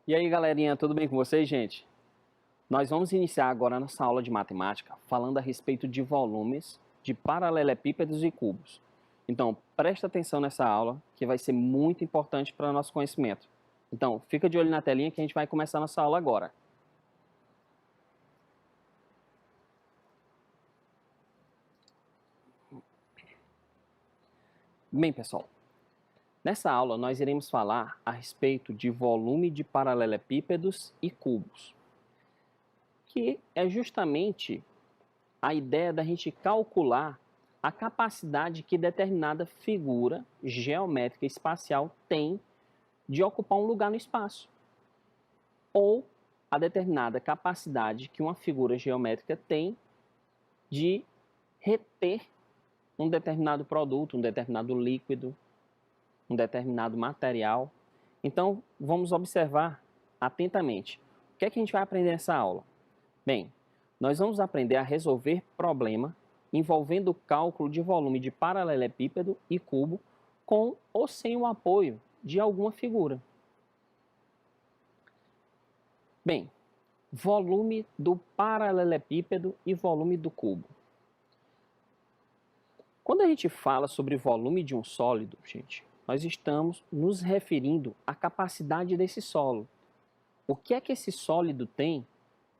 E aí, galerinha, tudo bem com vocês, gente? Nós vamos iniciar agora a nossa aula de matemática falando a respeito de volumes, de paralelepípedos e cubos. Então, presta atenção nessa aula, que vai ser muito importante para o nosso conhecimento. Então, fica de olho na telinha que a gente vai começar a nossa aula agora. Bem, pessoal, nessa aula nós iremos falar a respeito de volume de paralelepípedos e cubos, que é justamente a ideia da gente calcular a capacidade que determinada figura geométrica espacial tem de ocupar um lugar no espaço, ou a determinada capacidade que uma figura geométrica tem de reter um determinado produto, um determinado líquido, um determinado material. Então, vamos observar atentamente. O que é que a gente vai aprender nessa aula? Bem, nós vamos aprender a resolver problema envolvendo o cálculo de volume de paralelepípedo e cubo com ou sem o apoio de alguma figura. Bem, volume do paralelepípedo e volume do cubo. Quando a gente fala sobre volume de um sólido, gente, nós estamos nos referindo à capacidade desse sólido. O que é que esse sólido tem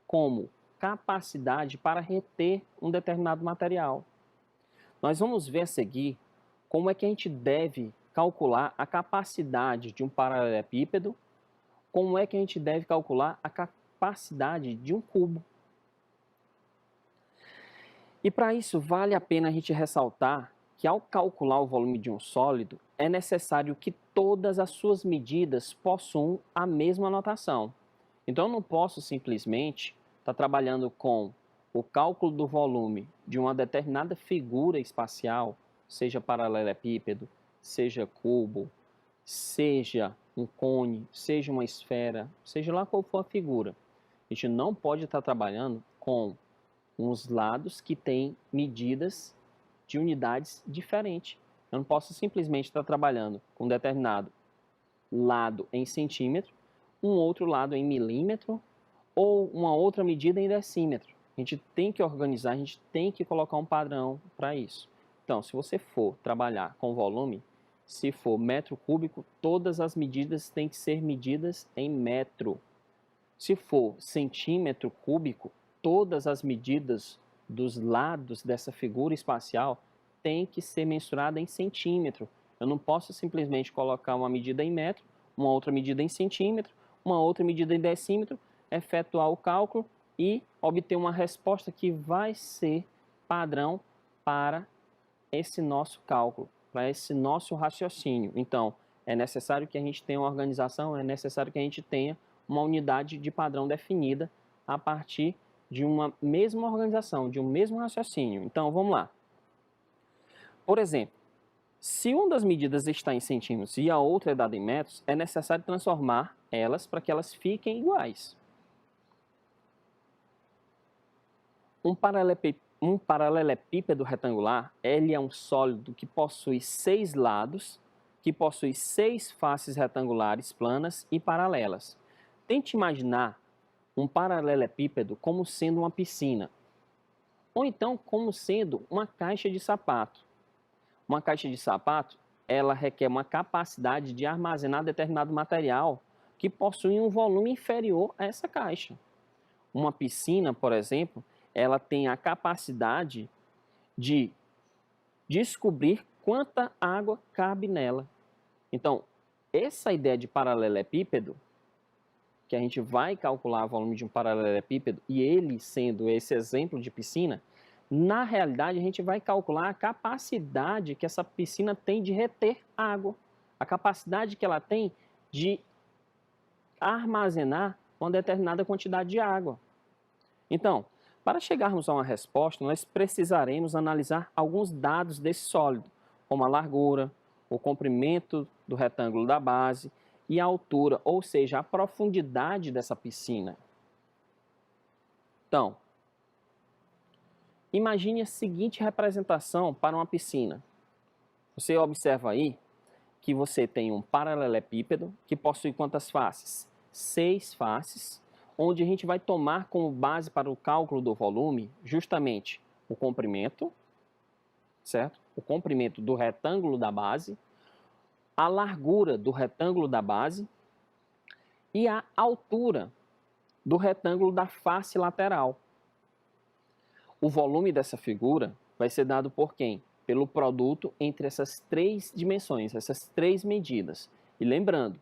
como capacidade para reter um determinado material? Nós vamos ver a seguir como é que a gente deve calcular a capacidade de um paralelepípedo, como é que a gente deve calcular a capacidade de um cubo. E para isso vale a pena a gente ressaltar que ao calcular o volume de um sólido, é necessário que todas as suas medidas possuam a mesma notação. Então eu não posso simplesmente estar trabalhando com o cálculo do volume de uma determinada figura espacial, seja paralelepípedo, seja cubo, seja um cone, seja uma esfera, seja lá qual for a figura. A gente não pode estar trabalhando com uns lados que têm medidas de unidades diferentes. Eu não posso simplesmente estar trabalhando com um determinado lado em centímetro, um outro lado em milímetro ou uma outra medida em decímetro. A gente tem que organizar, a gente tem que colocar um padrão para isso. Então, se você for trabalhar com volume, se for metro cúbico, todas as medidas têm que ser medidas em metro. Se for centímetro cúbico, todas as medidas dos lados dessa figura espacial têm que ser mensuradas em centímetro. Eu não posso simplesmente colocar uma medida em metro, uma outra medida em centímetro, uma outra medida em decímetro, efetuar o cálculo e obter uma resposta que vai ser padrão para esse nosso cálculo, para esse nosso raciocínio. Então, é necessário que a gente tenha uma organização, é necessário que a gente tenha uma unidade de padrão definida a partir de uma mesma organização, de um mesmo raciocínio. Então, vamos lá. Por exemplo, se uma das medidas está em centímetros e a outra é dada em metros, é necessário transformar elas para que elas fiquem iguais. Um paralelepípedo retangular, ele é um sólido que possui 6 lados, que possui 6 faces retangulares planas e paralelas. Tente imaginar um paralelepípedo como sendo uma piscina, ou então como sendo uma caixa de sapato. Uma caixa de sapato, ela requer uma capacidade de armazenar determinado material que possui um volume inferior a essa caixa. Uma piscina, por exemplo, ela tem a capacidade de descobrir quanta água cabe nela. Então, essa ideia de paralelepípedo, que a gente vai calcular o volume de um paralelepípedo, e ele sendo esse exemplo de piscina, na realidade a gente vai calcular a capacidade que essa piscina tem de reter água, a capacidade que ela tem de armazenar uma determinada quantidade de água. Então, para chegarmos a uma resposta, nós precisaremos analisar alguns dados desse sólido, como a largura, o comprimento do retângulo da base e a altura, ou seja, a profundidade dessa piscina. Então, imagine a seguinte representação para uma piscina. Você observa aí que você tem um paralelepípedo que possui quantas faces? 6 faces, onde a gente vai tomar como base para o cálculo do volume justamente o comprimento, certo? O comprimento do retângulo da base, a largura do retângulo da base e a altura do retângulo da face lateral. O volume dessa figura vai ser dado por quem? Pelo produto entre essas 3 dimensões, essas 3 medidas. E lembrando,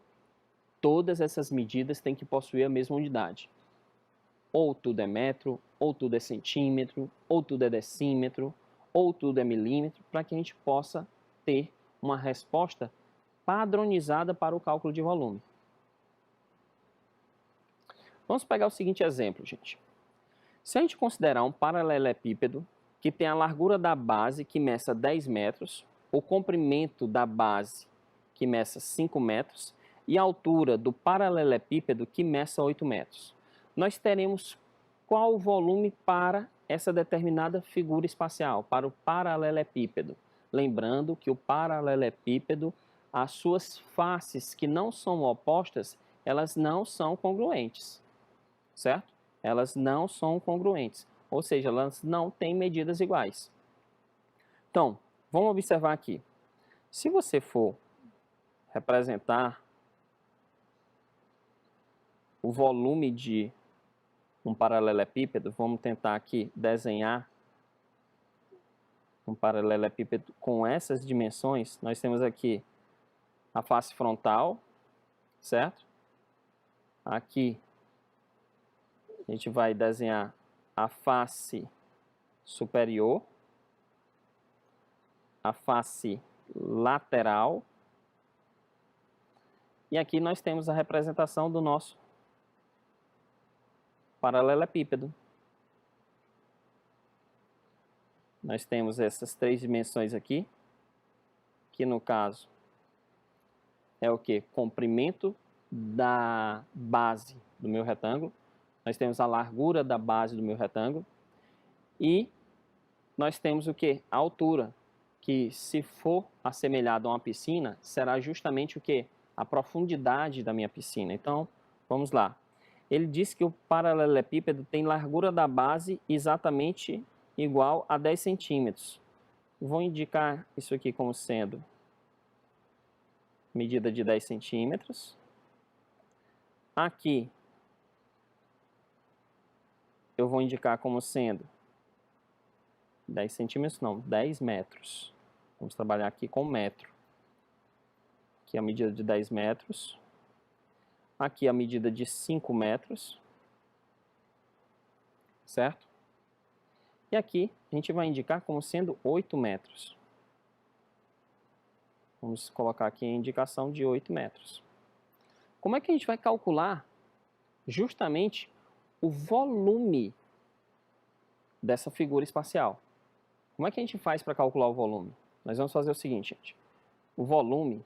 todas essas medidas têm que possuir a mesma unidade. Ou tudo é metro, ou tudo é centímetro, ou tudo é decímetro, ou tudo é milímetro, para que a gente possa ter uma resposta padronizada para o cálculo de volume. Vamos pegar o seguinte exemplo, gente. Se a gente considerar um paralelepípedo que tem a largura da base que meça 10 metros, o comprimento da base que meça 5 metros e a altura do paralelepípedo que meça 8 metros. Nós teremos qual o volume para essa determinada figura espacial, para o paralelepípedo. Lembrando que o paralelepípedo, as suas faces que não são opostas, elas não são congruentes, certo? Elas não são congruentes, ou seja, elas não têm medidas iguais. Então, vamos observar aqui. Se você for representar o volume de um paralelepípedo, vamos tentar aqui desenhar um paralelepípedo com essas dimensões. Nós temos aqui a face frontal, certo? Aqui a gente vai desenhar a face superior, a face lateral, e aqui nós temos a representação do nosso paralelepípedo. Nós temos essas 3 dimensões aqui, que no caso é o que? Comprimento da base do meu retângulo. Nós temos a largura da base do meu retângulo. E nós temos o que? A altura, que se for assemelhado a uma piscina, será justamente o que? A profundidade da minha piscina. Então, vamos lá. Ele diz que o paralelepípedo tem largura da base exatamente igual a 10 centímetros. Vou indicar isso aqui como sendo medida de 10 centímetros. Aqui eu vou indicar como sendo 10 centímetros, não, 10 metros. Vamos trabalhar aqui com metro. Aqui a medida de 10 metros. Aqui a medida de 5 metros. Certo? E aqui a gente vai indicar como sendo 8 metros. Vamos colocar aqui a indicação de 8 metros. Como é que a gente vai calcular justamente o volume dessa figura espacial? Como é que a gente faz para calcular o volume? Nós vamos fazer o seguinte, gente. O volume,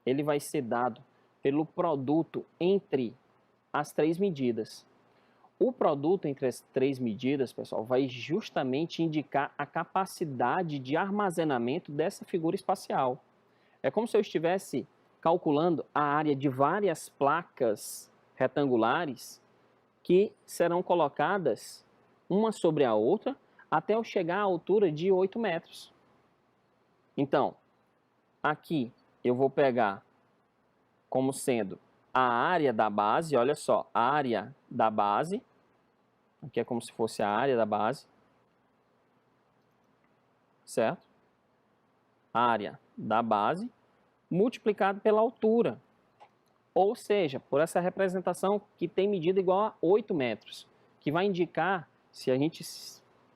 ele vai ser dado pelo produto entre as 3 medidas. O produto entre as 3 medidas, pessoal, vai justamente indicar a capacidade de armazenamento dessa figura espacial. É como se eu estivesse calculando a área de várias placas retangulares que serão colocadas uma sobre a outra até eu chegar à altura de 8 metros. Então, aqui eu vou pegar como sendo a área da base, olha só, a área da base, aqui é como se fosse a área da base, certo? A área da base multiplicado pela altura, ou seja, por essa representação que tem medida igual a 8 metros, que vai indicar, se a gente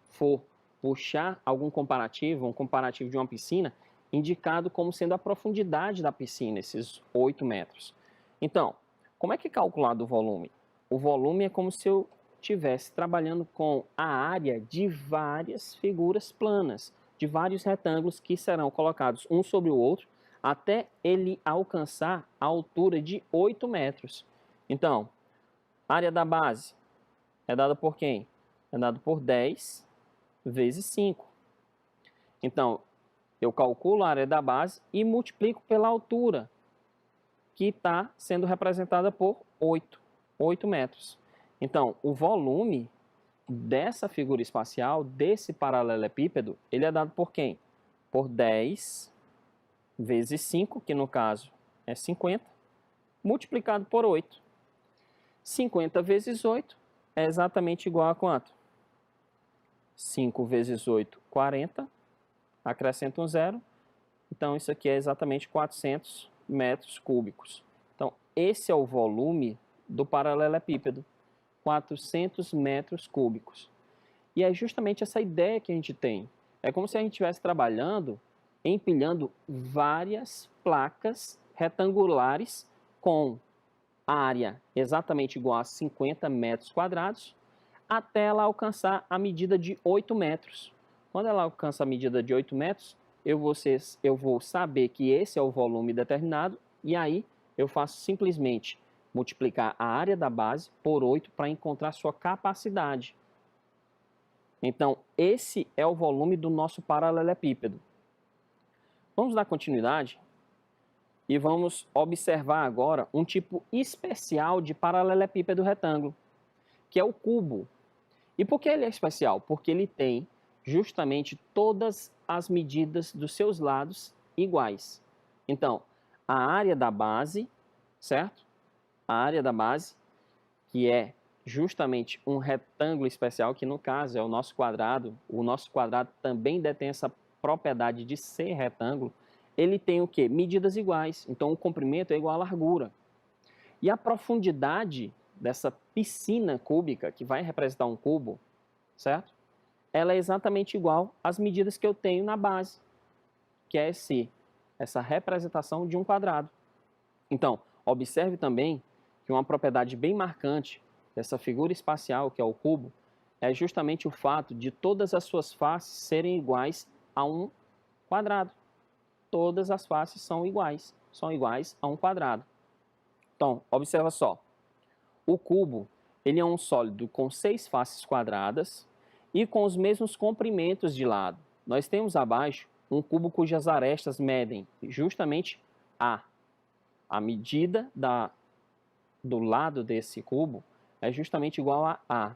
for puxar algum comparativo, um comparativo de uma piscina, indicado como sendo a profundidade da piscina, esses 8 metros. Então, como é que é calculado o volume? O volume é como se eu estivesse trabalhando com a área de várias figuras planas, de vários retângulos que serão colocados um sobre o outro, até ele alcançar a altura de 8 metros. Então, a área da base é dada por quem? É dada por 10 vezes 5. Então, eu calculo a área da base e multiplico pela altura, que está sendo representada por 8. 8 metros. Então, o volume dessa figura espacial, desse paralelepípedo, ele é dado por quem? Por 10 vezes 5, que no caso é 50, multiplicado por 8. 50 vezes 8 é exatamente igual a quanto? 5 vezes 8, 40. Acrescenta um zero. Então, isso aqui é exatamente 400 metros cúbicos. Então, esse é o volume do paralelepípedo. 400 metros cúbicos. E é justamente essa ideia que a gente tem. É como se a gente estivesse trabalhando, empilhando várias placas retangulares com área exatamente igual a 50 metros quadrados, até ela alcançar a medida de 8 metros. Quando ela alcança a medida de 8 metros, eu vou saber que esse é o volume determinado, e aí eu faço simplesmente multiplicar a área da base por 8 para encontrar sua capacidade. Então, esse é o volume do nosso paralelepípedo. Vamos dar continuidade e vamos observar agora um tipo especial de paralelepípedo retângulo, que é o cubo. E por que ele é especial? Porque ele tem justamente todas as medidas dos seus lados iguais. Então, a área da base, certo? A área da base, que é justamente um retângulo especial, que no caso é o nosso quadrado também detém essa propriedade de ser retângulo, ele tem o quê? Medidas iguais, então o comprimento é igual à largura. E a profundidade dessa piscina cúbica, que vai representar um cubo, certo? Ela é exatamente igual às medidas que eu tenho na base, que é essa representação de um quadrado. Então, observe também que uma propriedade bem marcante dessa figura espacial, que é o cubo, é justamente o fato de todas as suas faces serem iguais a um quadrado. Todas as faces são iguais a um quadrado. Então, observa só. O cubo, ele é um sólido com 6 faces quadradas e com os mesmos comprimentos de lado. Nós temos abaixo um cubo cujas arestas medem justamente A. A medida do lado desse cubo é justamente igual a A.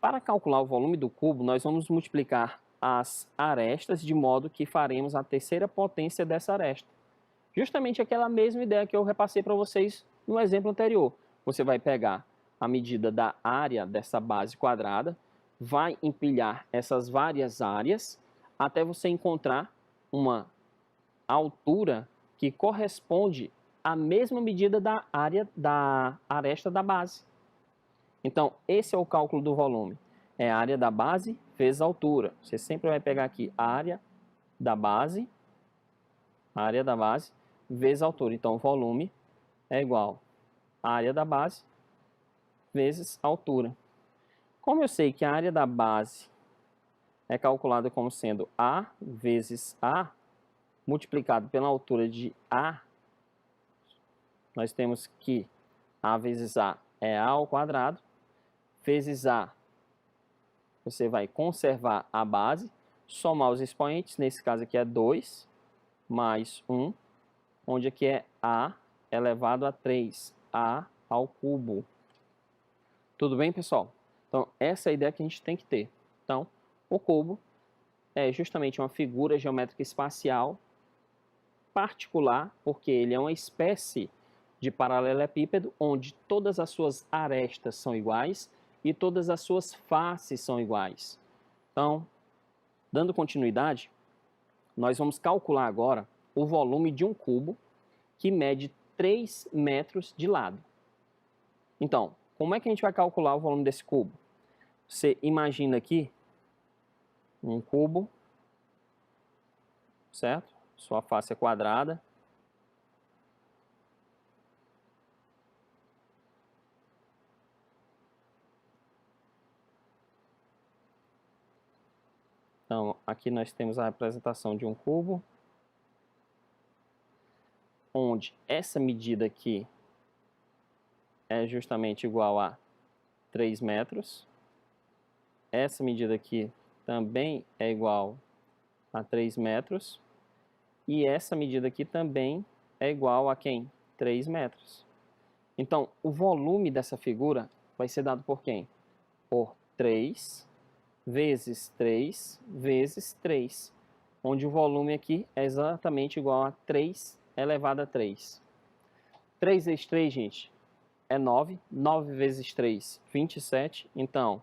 Para calcular o volume do cubo, nós vamos multiplicar as arestas de modo que faremos a terceira potência dessa aresta. Justamente aquela mesma ideia que eu repassei para vocês no exemplo anterior. Você vai pegar a medida da área dessa base quadrada, vai empilhar essas várias áreas até você encontrar uma altura que corresponde à mesma medida da área da aresta da base. Então, esse é o cálculo do volume. É a área da base vezes a altura. Você sempre vai pegar aqui a área da base vezes a altura. Então, o volume é igual à área da base vezes a altura. Como eu sei que a área da base é calculada como sendo A vezes A, multiplicado pela altura de A, nós temos que A vezes A é A ao quadrado, vezes A, você vai conservar a base, somar os expoentes, nesse caso aqui é 2, mais 1, onde aqui é A elevado a 3, A ao cubo. Tudo bem, pessoal? Então, essa é a ideia que a gente tem que ter. Então, o cubo é justamente uma figura geométrica espacial particular, porque ele é uma espécie de paralelepípedo onde todas as suas arestas são iguais e todas as suas faces são iguais. Então, dando continuidade, nós vamos calcular agora o volume de um cubo que mede 3 metros de lado. Então, como é que a gente vai calcular o volume desse cubo? Você imagina aqui um cubo, certo? Sua face é quadrada. Então, aqui nós temos a representação de um cubo, onde essa medida aqui é justamente igual a 3 metros. Essa medida aqui também é igual a 3 metros. E essa medida aqui também é igual a quem? 3 metros. Então, o volume dessa figura vai ser dado por quem? Por 3 vezes 3 vezes 3, onde o volume aqui é exatamente igual a 3 elevado a 3. 3 vezes 3, gente, é 9. 9 vezes 3, 27. Então,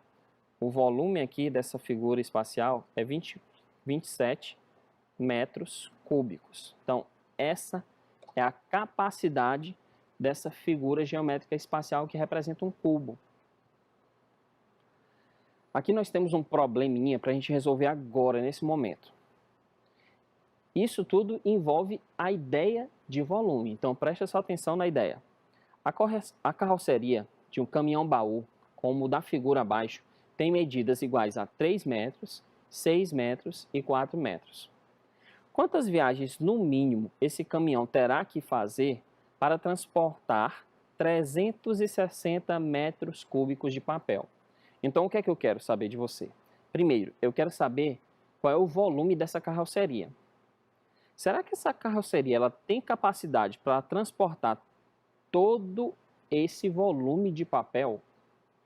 o volume aqui dessa figura espacial é 27 metros cúbicos. Então, essa é a capacidade dessa figura geométrica espacial que representa um cubo. Aqui nós temos um probleminha para a gente resolver agora, nesse momento. Isso tudo envolve a ideia de volume, então preste sua atenção na ideia. A carroceria de um caminhão-baú, como o da figura abaixo, tem medidas iguais a 3 metros, 6 metros e 4 metros. Quantas viagens, no mínimo, esse caminhão terá que fazer para transportar 360 metros cúbicos de papel? Então, o que é que eu quero saber de você? Primeiro, eu quero saber qual é o volume dessa carroceria. Será que essa carroceria ela tem capacidade para transportar todo esse volume de papel?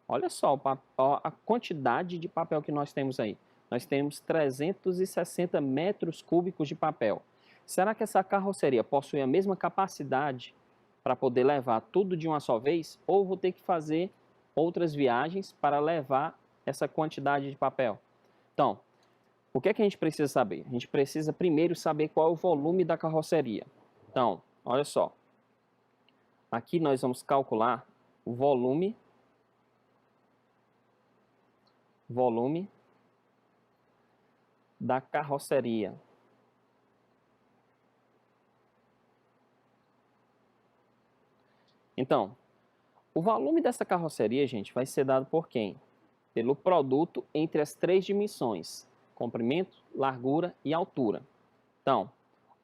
Olha só a quantidade de papel que nós temos aí. Nós temos 360 metros cúbicos de papel. Será que essa carroceria possui a mesma capacidade para poder levar tudo de uma só vez? Ou vou ter que fazer outras viagens para levar essa quantidade de papel? Então, o que é que a gente precisa saber? A gente precisa primeiro saber qual é o volume da carroceria. Então, olha só. Aqui nós vamos calcular o volume da carroceria. Então, o volume dessa carroceria, gente, vai ser dado por quem? Pelo produto entre as três dimensões, comprimento, largura e altura. Então,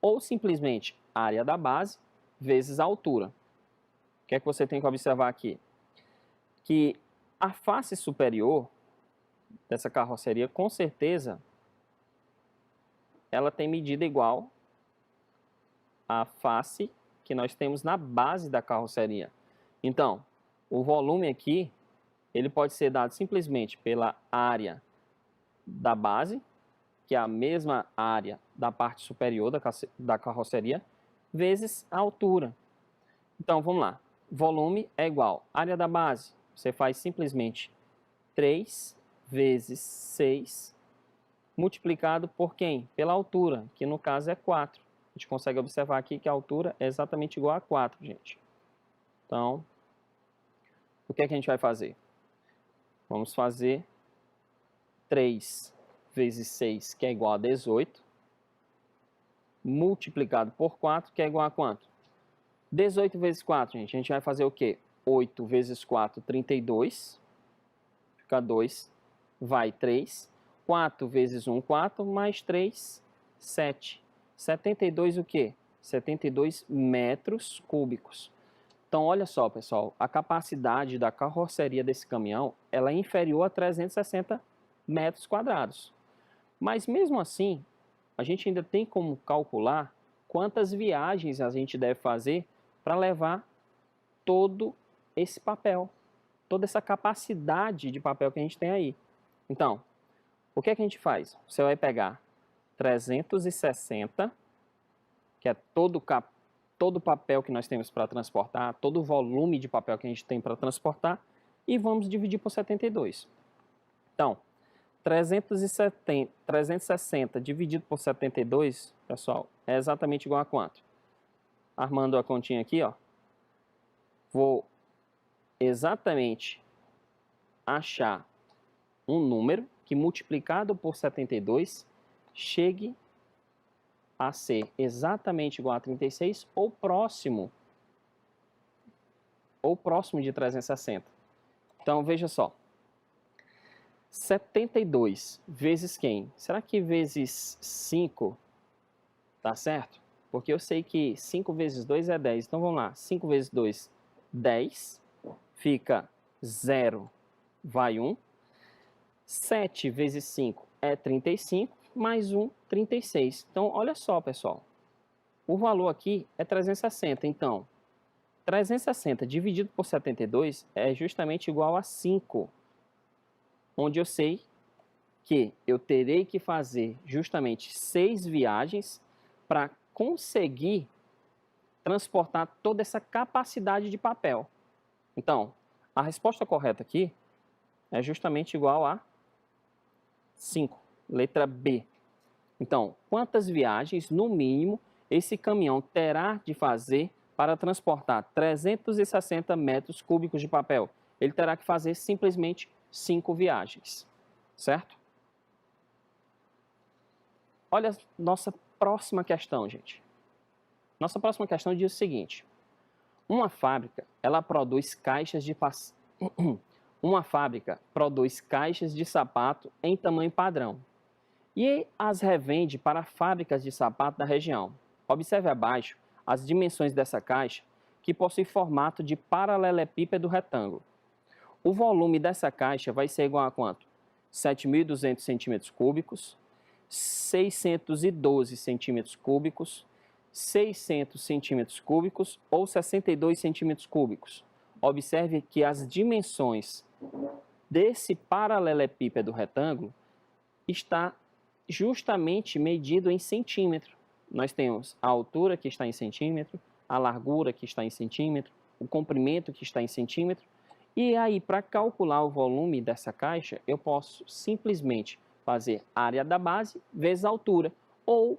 ou simplesmente área da base vezes a altura. O que é que você tem que observar aqui? Que a face superior dessa carroceria, com certeza, ela tem medida igual à face que nós temos na base da carroceria. Então, o volume aqui, ele pode ser dado simplesmente pela área da base, que é a mesma área da parte superior da carroceria, vezes a altura. Então, vamos lá. Volume é igual à área da base. Você faz simplesmente 3 vezes 6 multiplicado por quem? Pela altura, que no caso é 4. A gente consegue observar aqui que a altura é exatamente igual a 4, gente. Então, o que é que a gente vai fazer? Vamos fazer 3 vezes 6, que é igual a 18, multiplicado por 4, que é igual a quanto? 18 vezes 4, gente, a gente vai fazer o quê? 8 vezes 4, 32, fica 2, vai 3, 4 vezes 1, 4, mais 3, 7. 72 o quê? 72 metros cúbicos. Então, olha só, pessoal, a capacidade da carroceria desse caminhão, ela é inferior a 360 metros quadrados. Mas, mesmo assim, a gente ainda tem como calcular quantas viagens a gente deve fazer para levar todo esse papel, toda essa capacidade de papel que a gente tem aí. Então, o que é que a gente faz? Você vai pegar 360, que é todo o papel que nós temos para transportar, todo o volume de papel que a gente tem para transportar, e vamos dividir por 72. Então, 360 dividido por 72, pessoal, é exatamente igual a quanto? Armando a continha aqui, ó, vou exatamente achar um número que multiplicado por 72 chegue a ser exatamente igual a 36 ou próximo de 360. Então, veja só. 72 vezes quem? Será que vezes 5 tá certo? Porque eu sei que 5 vezes 2 é 10. Então, vamos lá. 5 vezes 2, 10. Fica 0, vai 1. 7 vezes 5 é 35, mais 1, 36. Então, olha só, pessoal. O valor aqui é 360. Então, 360 dividido por 72 é justamente igual a 5, onde eu sei que eu terei que fazer justamente 6 viagens para conseguir transportar toda essa capacidade de papel. Então, a resposta correta aqui é justamente igual a 5, letra B. Então, quantas viagens, no mínimo, esse caminhão terá de fazer para transportar 360 metros cúbicos de papel? Ele terá que fazer simplesmente 5 viagens, certo? Olha a nossa próxima questão, gente. Nossa próxima questão diz o seguinte: uma fábrica, ela produz caixas de uma fábrica produz caixas de sapato em tamanho padrão e as revende para fábricas de sapato da região. Observe abaixo as dimensões dessa caixa, que possui formato de paralelepípedo retângulo. O volume dessa caixa vai ser igual a quanto? 7.200 centímetros cúbicos, 612 centímetros cúbicos, 600 centímetros cúbicos ou 62 centímetros cúbicos. Observe que as dimensões desse paralelepípedo retângulo está justamente medido em centímetro. Nós temos a altura que está em centímetro, a largura que está em centímetro, o comprimento que está em centímetro. E aí, para calcular o volume dessa caixa, eu posso simplesmente fazer área da base vezes a altura, ou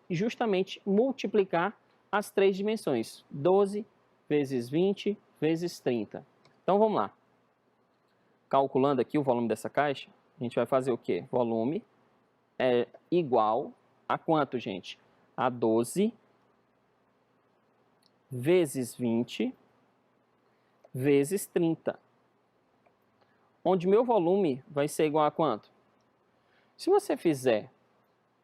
justamente multiplicar as 3 dimensões, 12 vezes 20 vezes 30. Então, vamos lá. Calculando aqui o volume dessa caixa, a gente vai fazer o quê? Volume é igual a quanto, gente? A 12 vezes 20 vezes 30. Onde meu volume vai ser igual a quanto? Se você fizer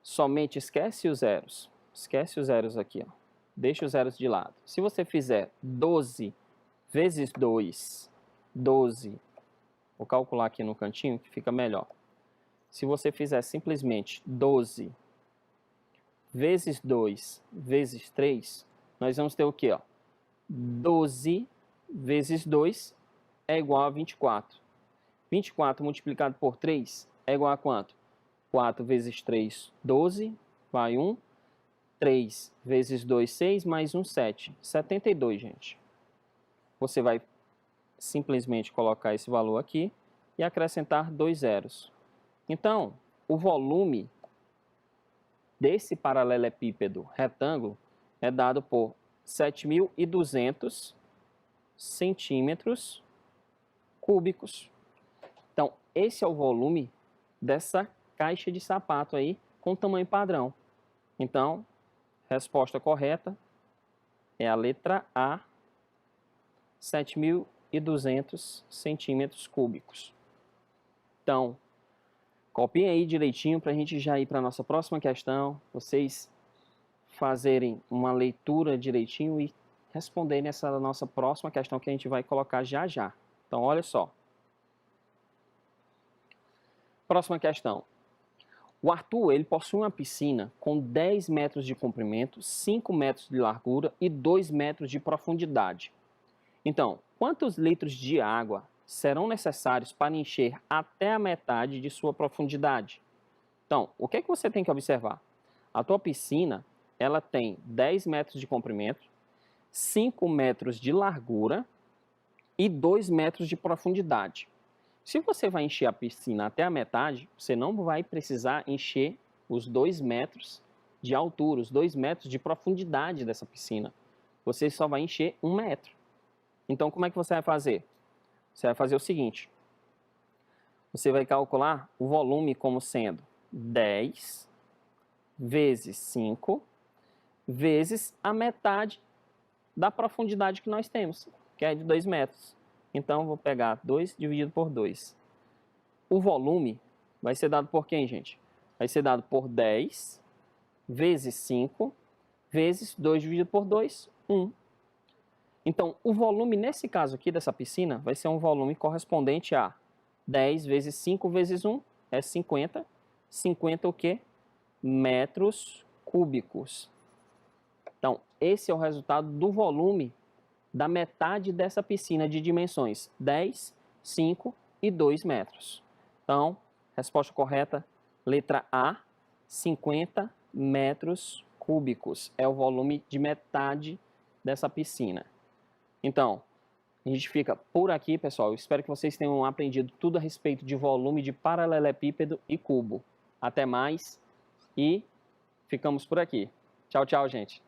somente, esquece os zeros aqui, ó. Deixa os zeros de lado. Se você fizer 12 vezes 2, 12, vou calcular aqui no cantinho que fica melhor. Se você fizer simplesmente 12 vezes 2 vezes 3, nós vamos ter o quê? 12 vezes 2 é igual a 24. 24 multiplicado por 3 é igual a quanto? 4 vezes 3, 12, vai 1. 3 vezes 2, 6, mais 1, 7. 72, gente. Você vai simplesmente colocar esse valor aqui e acrescentar 2 zeros. Então, o volume desse paralelepípedo retângulo é dado por 7.200 centímetros cúbicos. Então, esse é o volume dessa caixa de sapato aí com tamanho padrão. Então, resposta correta é a letra A, 7.200 centímetros cúbicos. Então, copiem aí direitinho para a gente já ir para a nossa próxima questão. Vocês fazerem uma leitura direitinho e responderem essa nossa próxima questão que a gente vai colocar já já. Então, olha só. Próxima questão. O Arthur, ele possui uma piscina com 10 metros de comprimento, 5 metros de largura e 2 metros de profundidade. Então, quantos litros de água serão necessários para encher até a metade de sua profundidade? Então, o que é que você tem que observar? A tua piscina, ela tem 10 metros de comprimento, 5 metros de largura e 2 metros de profundidade. Se você vai encher a piscina até a metade, você não vai precisar encher os 2 metros de altura, os 2 metros de profundidade dessa piscina. Você só vai encher 1 metro. Então, como é que você vai fazer? Você vai fazer o seguinte. Você vai calcular o volume como sendo 10 vezes 5 vezes a metade da profundidade que nós temos, que é de 2 metros. Então, vou pegar 2 dividido por 2. O volume vai ser dado por quem, gente? Vai ser dado por 10 vezes 5 vezes 2 dividido por 2, 1. Então, o volume nesse caso aqui dessa piscina vai ser um volume correspondente a 10 vezes 5 vezes 1 é 50. 50 o quê? Metros cúbicos. Então, esse é o resultado do volume da metade dessa piscina de dimensões 10, 5 e 2 metros. Então, resposta correta, letra A, 50 metros cúbicos. É o volume de metade dessa piscina. Então, a gente fica por aqui, pessoal. Eu espero que vocês tenham aprendido tudo a respeito de volume de paralelepípedo e cubo. Até mais e ficamos por aqui. Tchau, tchau, gente.